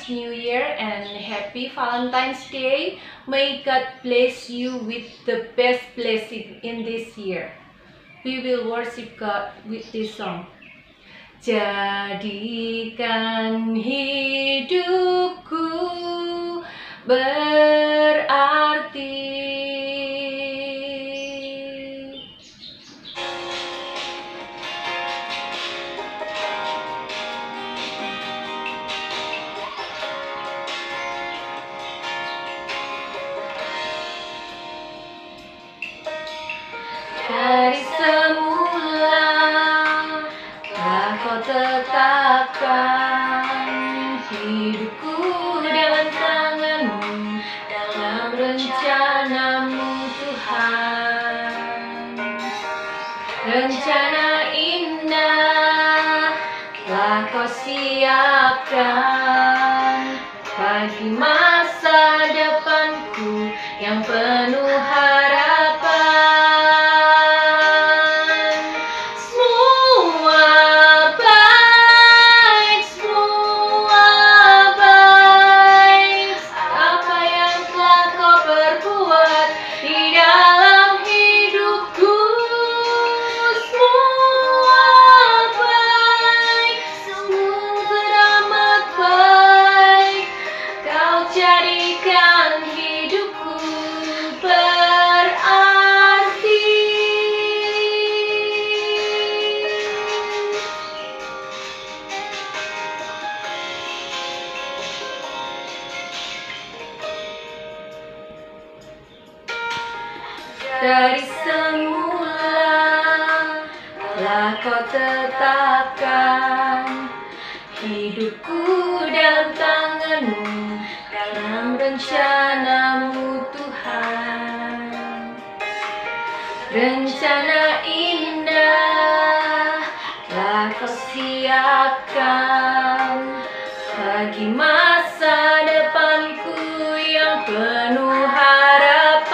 advance New Year and happy Valentine's Day. May God bless you with the best blessing in this year. We will worship God with this song. Jadikan hidupku berarti. Dari semula telah kau tetapkan hidupku dalam tanganmu, dalam rencanamu Tuhan. Rencana indah telah kau siapkan bagi masa depanku yang penuh harapan. Dari semula telah kau tetapkan hidupku dalam tanganmu, dalam rencanamu Tuhan. Rencana indah telah kau siapkan bagi masa depanku yang penuh harapan.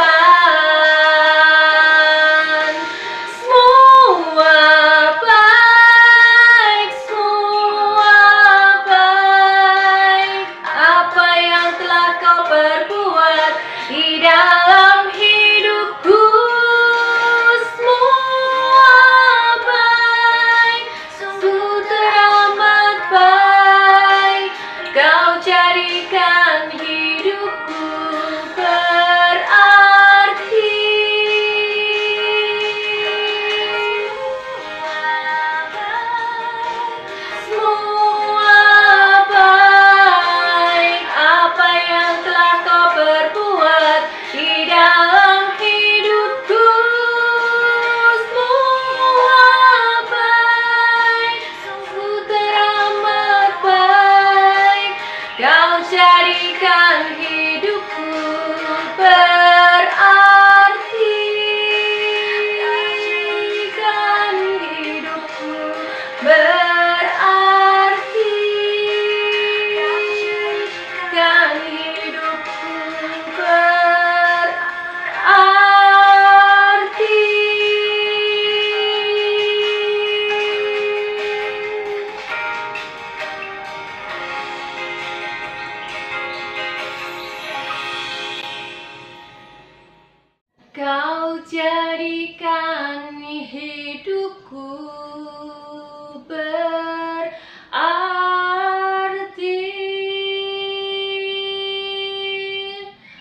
Jadikan hidupku berarti. Semua baik apa yang telah kau perbuat di dalam hidupku. Semua baik, sungguh teramat baik. Kau jadikan hidupku berarti. Jadikan hidupku berarti. Jadikan hidupku berarti. Kau jadikan hidupku berarti.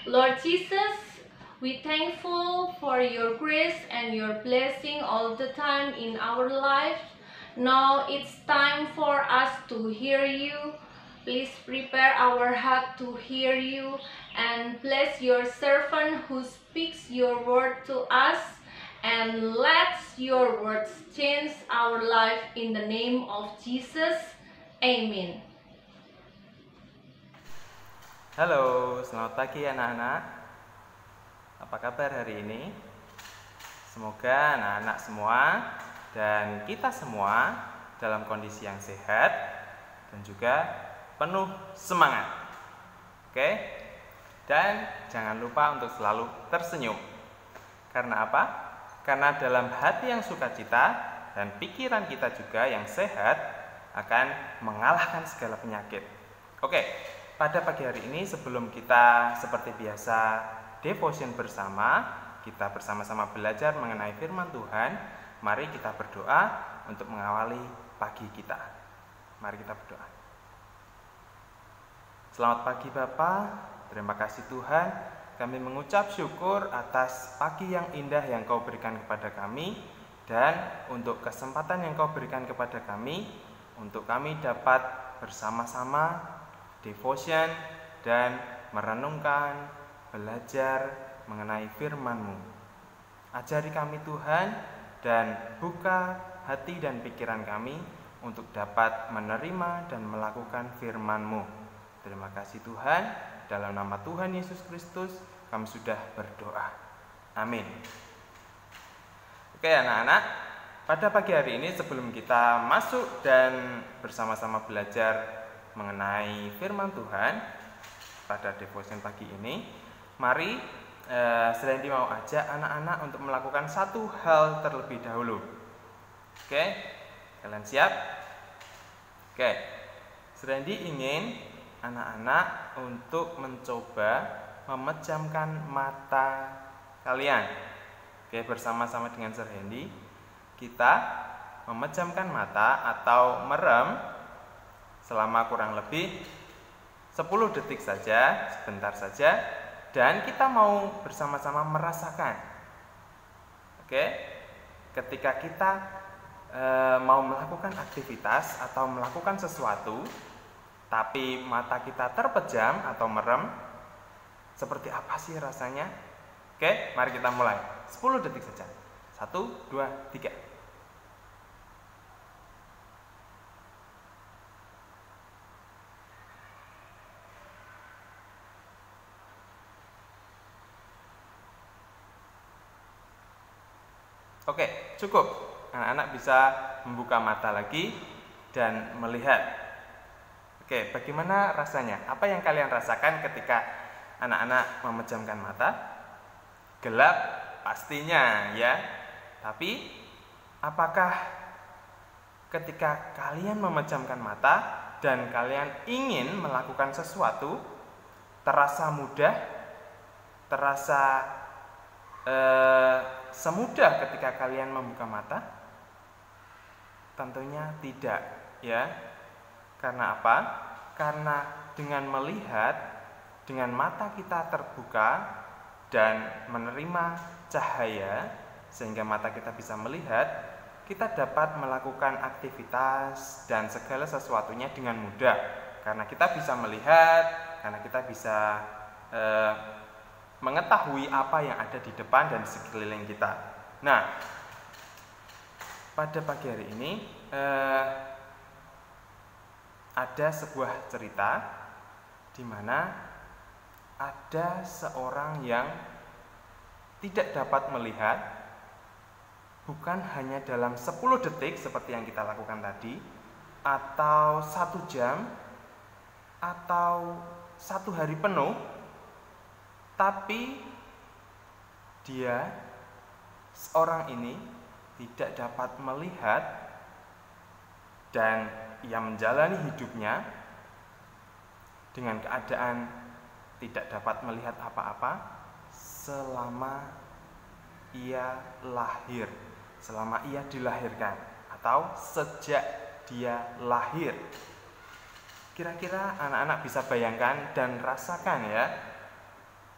Lord Jesus, we thankful for your grace and your blessing all the time in our life. Now it's time for us to hear you. Please prepare our heart to hear you and bless your servant who speaks your word to us, and let your words change our life in the name of Jesus. Amen. Halo, selamat pagi anak-anak. Apa kabar hari ini? Semoga anak-anak semua dan kita semua dalam kondisi yang sehat dan juga penuh semangat. Oke? Dan jangan lupa untuk selalu tersenyum. Karena apa? Karena dalam hati yang sukacita dan pikiran kita juga yang sehat akan mengalahkan segala penyakit. Oke, pada pagi hari ini sebelum kita seperti biasa devotion bersama, kita bersama-sama belajar mengenai firman Tuhan, mari kita berdoa untuk mengawali pagi kita. Mari kita berdoa. Selamat pagi Bapa, terima kasih Tuhan, kami mengucap syukur atas pagi yang indah yang Kau berikan kepada kami, dan untuk kesempatan yang Kau berikan kepada kami, untuk kami dapat bersama-sama devotion dan merenungkan, belajar mengenai firman-Mu. Ajari kami Tuhan, dan buka hati dan pikiran kami untuk dapat menerima dan melakukan firman-Mu. Terima kasih Tuhan, dalam nama Tuhan Yesus Kristus kami sudah berdoa. Amin. Oke anak-anak, pada pagi hari ini sebelum kita masuk dan bersama-sama belajar mengenai firman Tuhan pada devotion pagi ini, mari Srendi mau ajak anak-anak untuk melakukan satu hal terlebih dahulu. Oke, kalian siap? Oke, Srendi ingin anak-anak untuk mencoba memejamkan mata kalian. Oke, bersama-sama dengan Srendi kita memejamkan mata atau merem selama kurang lebih 10 detik saja, sebentar saja, dan kita mau bersama-sama merasakan. Oke, ketika kita mau melakukan aktivitas atau melakukan sesuatu, tapi mata kita terpejam atau merem, seperti apa sih rasanya? Oke, mari kita mulai. 10 detik saja. 1, 2, 3. Oke, cukup. Anak-anak bisa membuka mata lagi dan melihat. Oke, bagaimana rasanya? Apa yang kalian rasakan ketika anak-anak memejamkan mata? Gelap pastinya ya. Tapi apakah ketika kalian memejamkan mata dan kalian ingin melakukan sesuatu terasa mudah? Terasa semudah ketika kalian membuka mata? Tentunya tidak ya. Karena apa? Karena dengan melihat, dengan mata kita terbuka dan menerima cahaya sehingga mata kita bisa melihat, kita dapat melakukan aktivitas dan segala sesuatunya dengan mudah. Karena kita bisa melihat, karena kita bisa mengetahui apa yang ada di depan dan sekeliling kita. Nah, pada pagi hari ini ada sebuah cerita di mana ada seorang yang tidak dapat melihat, bukan hanya dalam 10 detik seperti yang kita lakukan tadi, atau 1 jam, atau 1 hari penuh, tapi seorang ini tidak dapat melihat dan ia menjalani hidupnya dengan keadaan tidak dapat melihat apa-apa selama ia lahir, selama ia dilahirkan, atau sejak dia lahir. Kira-kira anak-anak bisa bayangkan dan rasakan ya.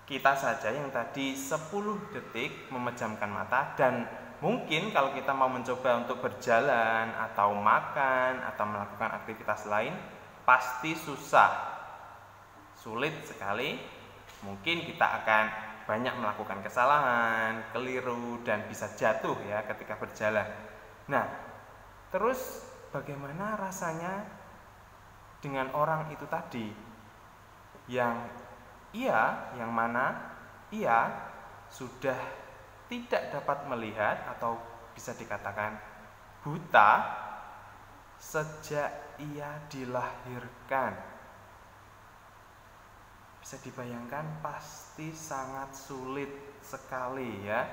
Kita saja yang tadi 10 detik memejamkan mata, dan mungkin kalau kita mau mencoba untuk berjalan atau makan atau melakukan aktivitas lain, pasti susah, sulit sekali. Mungkin kita akan banyak melakukan kesalahan, keliru, dan bisa jatuh ya ketika berjalan. Nah, terus bagaimana rasanya dengan orang itu tadi yang mana ia sudah tidak dapat melihat atau bisa dikatakan buta sejak ia dilahirkan? Bisa dibayangkan, pasti sangat sulit sekali ya.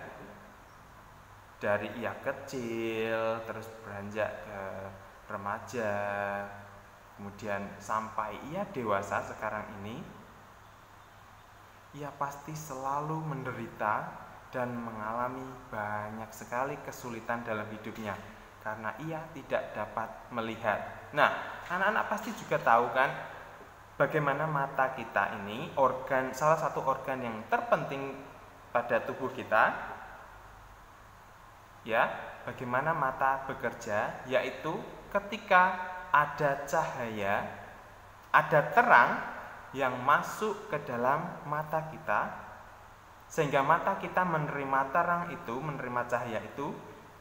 Dari ia kecil terus beranjak ke remaja, kemudian sampai ia dewasa sekarang ini, ia pasti selalu menderita dan mengalami banyak sekali kesulitan dalam hidupnya karena ia tidak dapat melihat. Nah, anak-anak pasti juga tahu kan bagaimana mata kita ini salah satu organ yang terpenting pada tubuh kita. Ya, bagaimana mata bekerja, yaitu ketika ada cahaya, ada terang yang masuk ke dalam mata kita, sehingga mata kita menerima terang itu, menerima cahaya itu,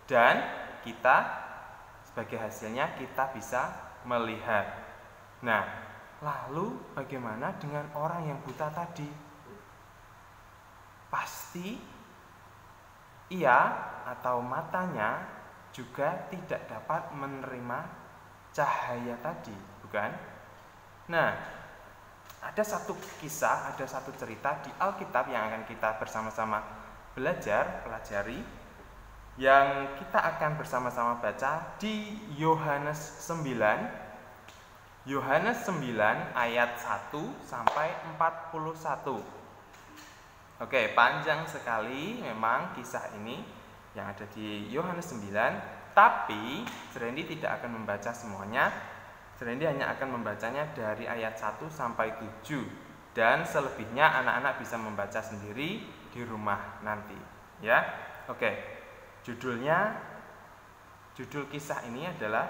dan kita sebagai hasilnya kita bisa melihat. Nah, lalu bagaimana dengan orang yang buta tadi? Pasti ia atau matanya juga tidak dapat menerima cahaya tadi, bukan? Nah, ada satu kisah, ada satu cerita di Alkitab yang akan kita bersama-sama pelajari, yang kita akan bersama-sama baca di Yohanes 9 ayat 1 sampai 41. Oke, panjang sekali memang kisah ini yang ada di Yohanes 9, tapi Serendi tidak akan membaca semuanya. Serendi hanya akan membacanya dari ayat 1 sampai 7, dan selebihnya anak-anak bisa membaca sendiri di rumah nanti, ya. Oke. Judul kisah ini adalah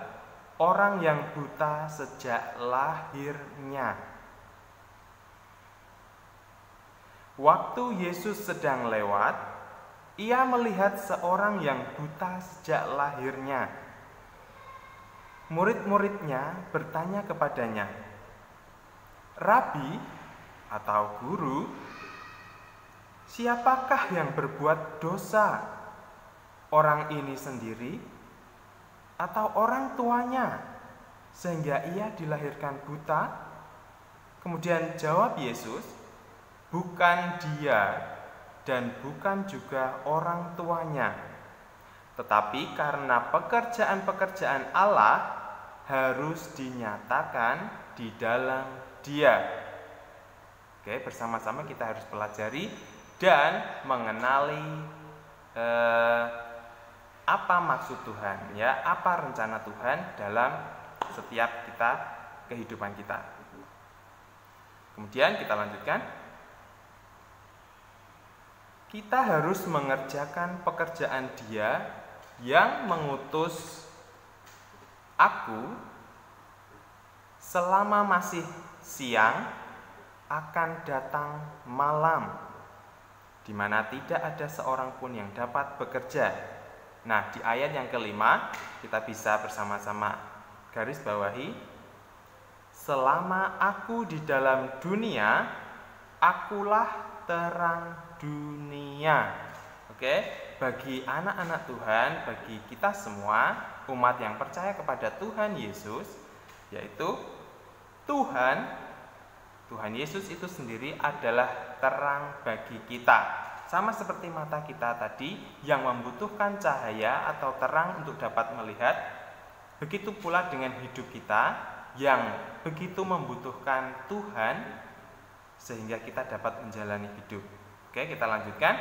Orang yang Buta Sejak Lahirnya. Waktu Yesus sedang lewat, ia melihat seorang yang buta sejak lahirnya. Murid-muridnya bertanya kepadanya, "Rabi," atau guru, "siapakah yang berbuat dosa, orang ini sendiri atau orang tuanya, sehingga ia dilahirkan buta?" Kemudian jawab Yesus, "Bukan dia dan bukan juga orang tuanya, tetapi karena pekerjaan-pekerjaan Allah harus dinyatakan di dalam dia." Oke, bersama-sama kita harus pelajari dan mengenali apa maksud Tuhan, ya, apa rencana Tuhan dalam setiap kehidupan kita. Kemudian kita lanjutkan. Kita harus mengerjakan pekerjaan Dia yang mengutus aku selama masih siang akan datang malam, di mana tidak ada seorang pun yang dapat bekerja. Nah, di ayat yang kelima kita bisa bersama-sama garis bawahi, selama aku di dalam dunia, akulah terang dunia. Oke, bagi anak-anak Tuhan, bagi kita semua umat yang percaya kepada Tuhan Yesus, yaitu Tuhan Yesus itu sendiri adalah terang bagi kita. Sama seperti mata kita tadi yang membutuhkan cahaya atau terang untuk dapat melihat, begitu pula dengan hidup kita yang begitu membutuhkan Tuhan sehingga kita dapat menjalani hidup. Oke, kita lanjutkan.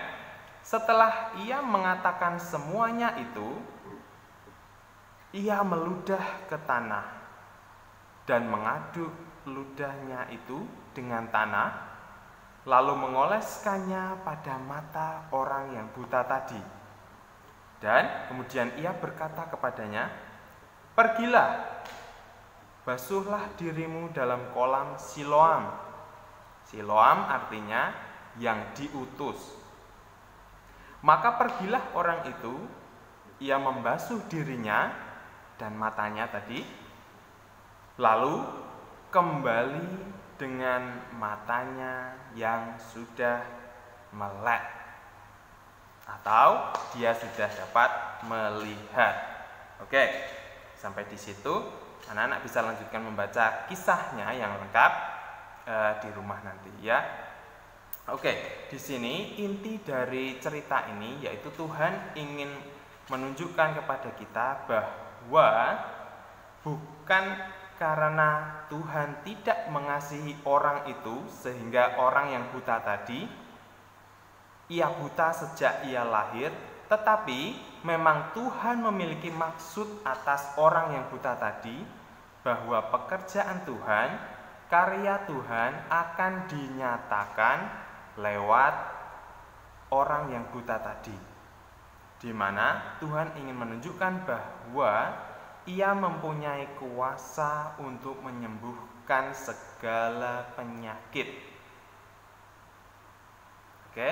Setelah ia mengatakan semuanya itu, ia meludah ke tanah dan mengaduk ludahnya itu dengan tanah, lalu mengoleskannya pada mata orang yang buta tadi. Dan kemudian ia berkata kepadanya, "Pergilah, basuhlah dirimu dalam kolam Siloam." Siloam artinya yang diutus. Maka pergilah orang itu, ia membasuh dirinya dan matanya tadi, lalu kembali dengan matanya yang sudah melek, atau dia sudah dapat melihat. Oke, sampai di situ anak-anak bisa lanjutkan membaca kisahnya yang lengkap di rumah nanti, ya. Oke, di sini inti dari cerita ini yaitu Tuhan ingin menunjukkan kepada kita bahwa bukan karena Tuhan tidak mengasihi orang itu sehingga orang yang buta tadi, ia buta sejak ia lahir, tetapi memang Tuhan memiliki maksud atas orang yang buta tadi, bahwa pekerjaan Tuhan, karya Tuhan akan dinyatakan lewat orang yang buta tadi, di mana Tuhan ingin menunjukkan bahwa Ia mempunyai kuasa untuk menyembuhkan segala penyakit. Oke,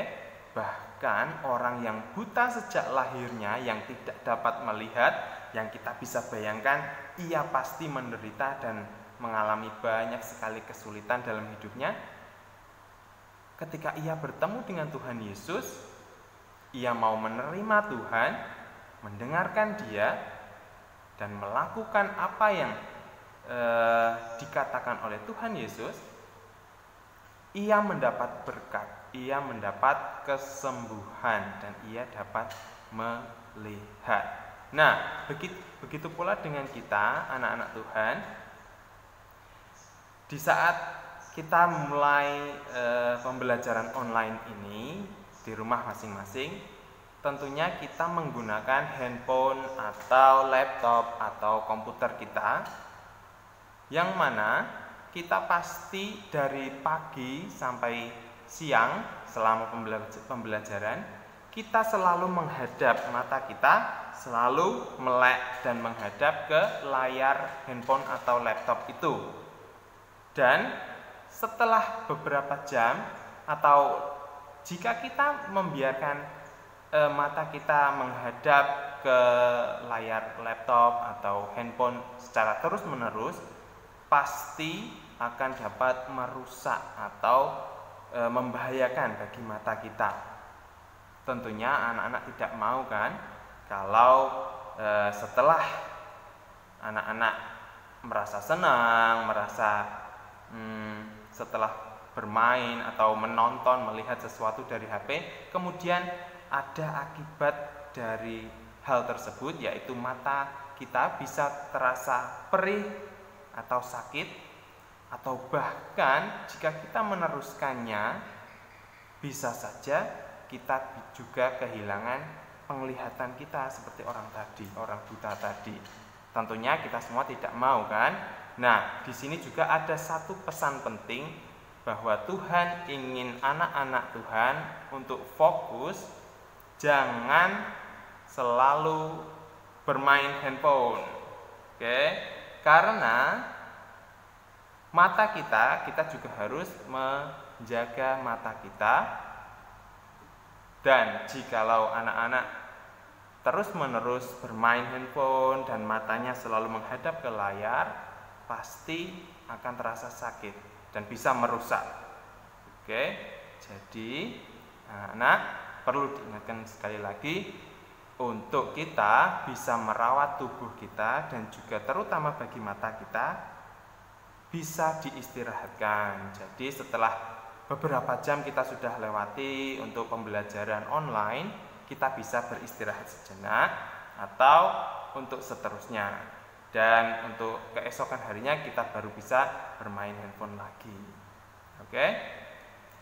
bahkan orang yang buta sejak lahirnya, yang tidak dapat melihat, yang kita bisa bayangkan, ia pasti menderita dan mengalami banyak sekali kesulitan dalam hidupnya. Ketika ia bertemu dengan Tuhan Yesus, ia mau menerima Tuhan, mendengarkan Dia, dan melakukan apa yang dikatakan oleh Tuhan Yesus, ia mendapat berkat, ia mendapat kesembuhan, dan ia dapat melihat. Nah, begitu pula dengan kita, anak-anak Tuhan. Di saat kita mulai pembelajaran online ini di rumah masing-masing, tentunya kita menggunakan handphone atau laptop atau komputer kita, yang mana kita pasti dari pagi sampai siang selama pembelajaran, kita selalu menghadap, mata kita selalu melek dan menghadap ke layar handphone atau laptop itu. Dan setelah beberapa jam, atau jika kita membiarkan mata kita menghadap ke layar laptop atau handphone secara terus-menerus, pasti akan dapat merusak atau membahayakan bagi mata kita. Tentunya anak-anak tidak mau kan, kalau setelah anak-anak merasa senang, setelah bermain atau menonton, melihat sesuatu dari HP, kemudian ada akibat dari hal tersebut, yaitu mata kita bisa terasa perih atau sakit, atau bahkan jika kita meneruskannya, bisa saja kita juga kehilangan penglihatan kita seperti orang buta tadi. Tentunya kita semua tidak mau kan? Nah, di sini juga ada satu pesan penting, bahwa Tuhan ingin anak-anak Tuhan untuk fokus, jangan selalu bermain handphone. Oke? Karena mata kita juga harus menjaga mata kita. Dan jikalau anak-anak terus-menerus bermain handphone dan matanya selalu menghadap ke layar, pasti akan terasa sakit dan bisa merusak. Oke? Jadi anak-anak perlu diingatkan sekali lagi, untuk kita bisa merawat tubuh kita dan juga terutama bagi mata kita bisa diistirahatkan. Jadi setelah beberapa jam kita sudah lewati untuk pembelajaran online, kita bisa beristirahat sejenak atau untuk seterusnya. Dan untuk keesokan harinya kita baru bisa bermain handphone lagi. Oke?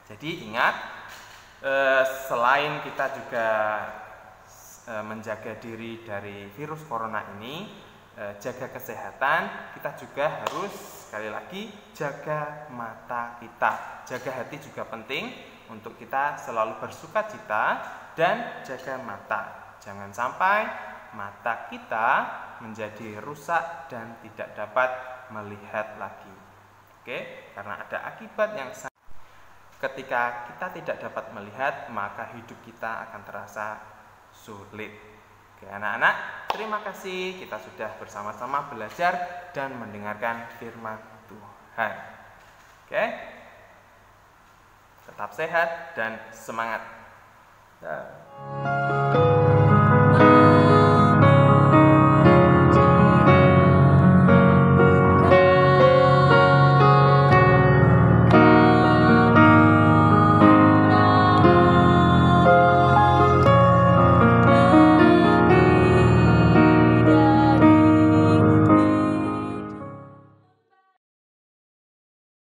Jadi ingat, selain kita juga menjaga diri dari virus corona ini, jaga kesehatan, kita juga harus sekali lagi jaga mata kita. Jaga hati juga penting untuk kita selalu bersukacita dan jaga mata. Jangan sampai mata kita menjadi rusak dan tidak dapat melihat lagi. Oke, karena ada akibat yang ketika kita tidak dapat melihat, maka hidup kita akan terasa sulit. Oke, anak-anak, terima kasih kita sudah bersama-sama belajar dan mendengarkan firman Tuhan. Oke, tetap sehat dan semangat. Dah.